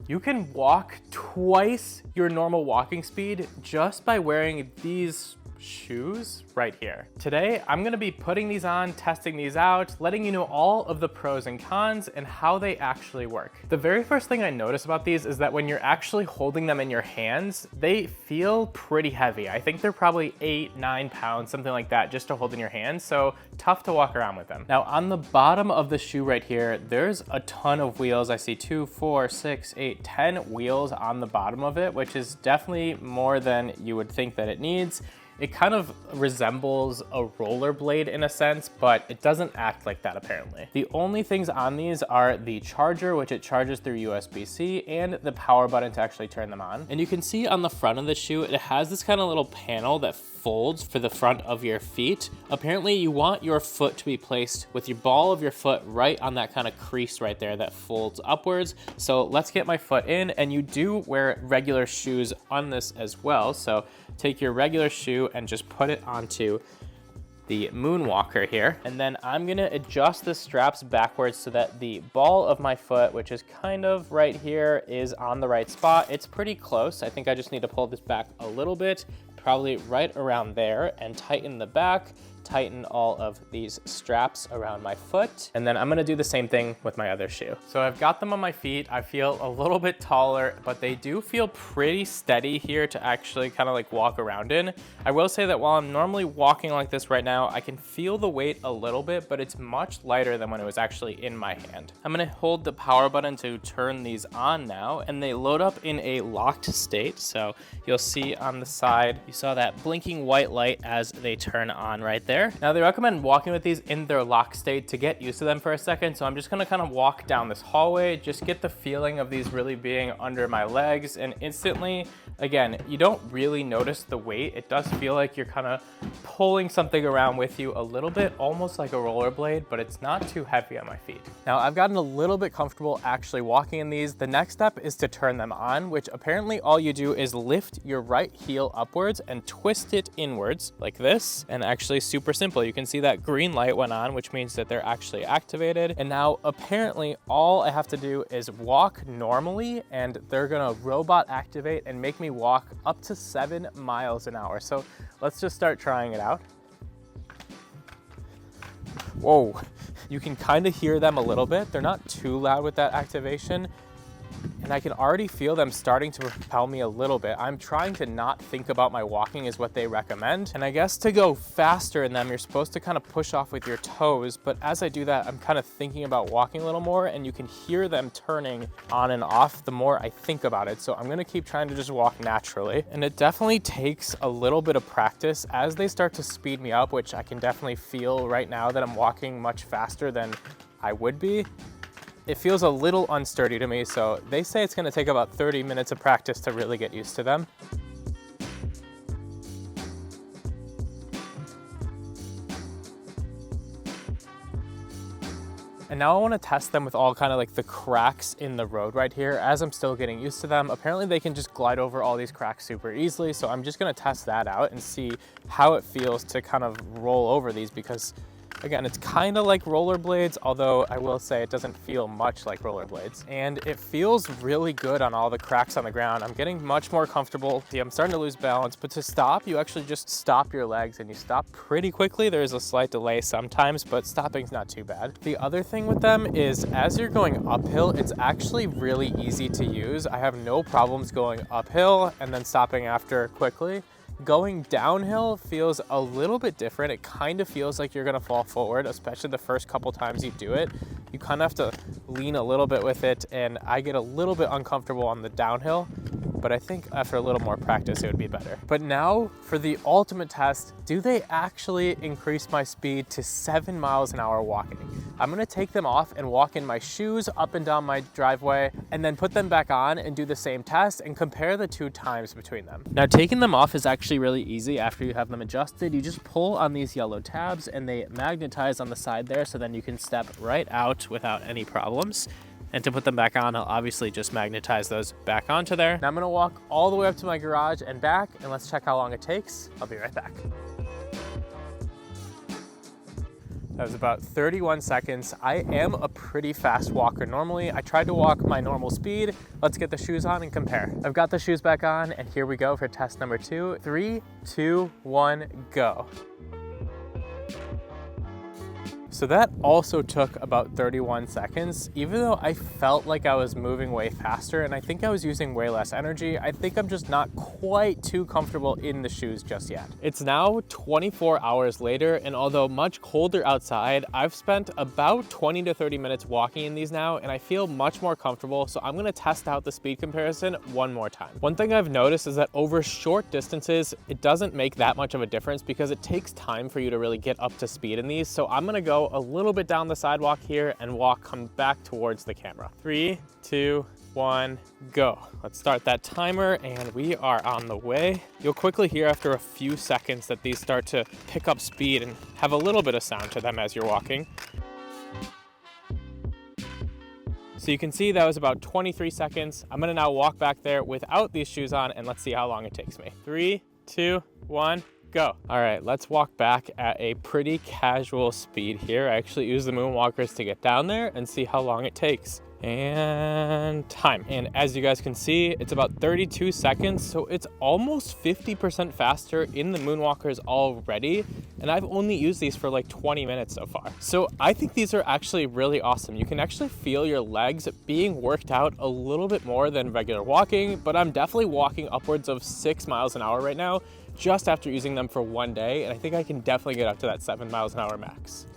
You can walk twice your normal walking speed just by wearing these shoes right here. Today, I'm gonna be putting these on, testing these out, letting you know all of the pros and cons and how they actually work. The very first thing I notice about these is that when you're actually holding them in your hands, they feel pretty heavy. I think they're probably 8, 9 pounds, something like that, just to hold in your hands, so tough to walk around with them. Now, on the bottom of the shoe right here, there's a ton of wheels. I see 2, 4, 6, 8, 10 wheels on the bottom of it, which is definitely more than you would think that it needs. It kind of resembles a rollerblade in a sense, but it doesn't act like that apparently. The only things on these are the charger, which it charges through USB-C, and the power button to actually turn them on. And you can see on the front of the shoe, it has this kind of little panel that folds for the front of your feet. Apparently you want your foot to be placed with your ball of your foot right on that kind of crease right there that folds upwards. So let's get my foot in, and you do wear regular shoes on this as well. So take your regular shoe and just put it onto the Moonwalker here. And then I'm gonna adjust the straps backwards so that the ball of my foot, which is kind of right here, is on the right spot. It's pretty close. I think I just need to pull this back a little bit, probably right around there, and tighten the back, tighten all of these straps around my foot. And then I'm gonna do the same thing with my other shoe. So I've got them on my feet. I feel a little bit taller, but they do feel pretty steady here to actually kind of like walk around in. I will say that while I'm normally walking like this right now, I can feel the weight a little bit, but it's much lighter than when it was actually in my hand. I'm gonna hold the power button to turn these on now, and they load up in a locked state. So you'll see on the side, you saw that blinking white light as they turn on right there. Now they recommend walking with these in their lock state to get used to them for a second. So I'm just gonna kind of walk down this hallway, just get the feeling of these really being under my legs, and instantly, again, you don't really notice the weight. It does feel like you're kind of pulling something around with you a little bit, almost like a rollerblade, but it's not too heavy on my feet. Now I've gotten a little bit comfortable actually walking in these. The next step is to turn them on, which apparently all you do is lift your right heel upwards and twist it inwards like this, and actually super simple. You can see that green light went on, which means that they're actually activated. And now apparently all I have to do is walk normally, and they're gonna robot activate and make me walk up to 7 miles an hour. So let's just start trying it out. Whoa, you can kind of hear them a little bit. They're not too loud with that activation. And I can already feel them starting to propel me a little bit. I'm trying to not think about my walking is what they recommend. And I guess to go faster in them, you're supposed to kind of push off with your toes. But as I do that, I'm kind of thinking about walking a little more, and you can hear them turning on and off the more I think about it. So I'm gonna keep trying to just walk naturally. And it definitely takes a little bit of practice as they start to speed me up, which I can definitely feel right now that I'm walking much faster than I would be. It feels a little unsturdy to me, so they say it's gonna take about 30 minutes of practice to really get used to them. And now I wanna test them with all kind of like the cracks in the road right here. As I'm still getting used to them, apparently they can just glide over all these cracks super easily, so I'm just gonna test that out and see how it feels to kind of roll over these, because again, it's kind of like rollerblades, although I will say it doesn't feel much like rollerblades. And it feels really good on all the cracks on the ground. I'm getting much more comfortable. Yeah, I'm starting to lose balance, but to stop, you actually just stop your legs, and you stop pretty quickly. There's a slight delay sometimes, but stopping's not too bad. The other thing with them is as you're going uphill, it's actually really easy to use. I have no problems going uphill and then stopping after quickly. Going downhill feels a little bit different. It kind of feels like you're gonna fall forward, especially the first couple times you do it. You kind of have to lean a little bit with it, and I get a little bit uncomfortable on the downhill, but I think after a little more practice, it would be better. But now for the ultimate test, do they actually increase my speed to 7 miles an hour walking? I'm gonna take them off and walk in my shoes up and down my driveway, and then put them back on and do the same test and compare the 2 times between them. Now, taking them off is actually really easy after you have them adjusted. You just pull on these yellow tabs and they magnetize on the side there, so then you can step right out without any problems. And to put them back on, I'll obviously just magnetize those back onto there. Now I'm gonna walk all the way up to my garage and back, and let's check how long it takes. I'll be right back. That was about 31 seconds. I am a pretty fast walker normally. I tried to walk my normal speed. Let's get the shoes on and compare. I've got the shoes back on, and here we go for test number 2. 3, 2, 1, go. So that also took about 31 seconds. Even though I felt like I was moving way faster and I think I was using way less energy, I think I'm just not quite too comfortable in the shoes just yet. It's now 24 hours later, and although much colder outside, I've spent about 20 to 30 minutes walking in these now, and I feel much more comfortable, so I'm gonna test out the speed comparison one more time. One thing I've noticed is that over short distances, it doesn't make that much of a difference because it takes time for you to really get up to speed in these, so I'm gonna go a little bit down the sidewalk here and come back towards the camera. 3, 2, 1, go. Let's start that timer, and we are on the way. You'll quickly hear after a few seconds that these start to pick up speed and have a little bit of sound to them as you're walking. So you can see that was about 23 seconds. I'm gonna now walk back there without these shoes on, and let's see how long it takes me. 3, 2, 1, go. All right, let's walk back at a pretty casual speed here. I actually use the Moonwalkers to get down there and see how long it takes. And time. And as you guys can see, it's about 32 seconds, so it's almost 50% faster in the Moonwalkers already, and I've only used these for like 20 minutes so far. So I think these are actually really awesome. You can actually feel your legs being worked out a little bit more than regular walking, but I'm definitely walking upwards of 6 miles an hour right now, just after using them for one day, and I think I can definitely get up to that 7 miles an hour max.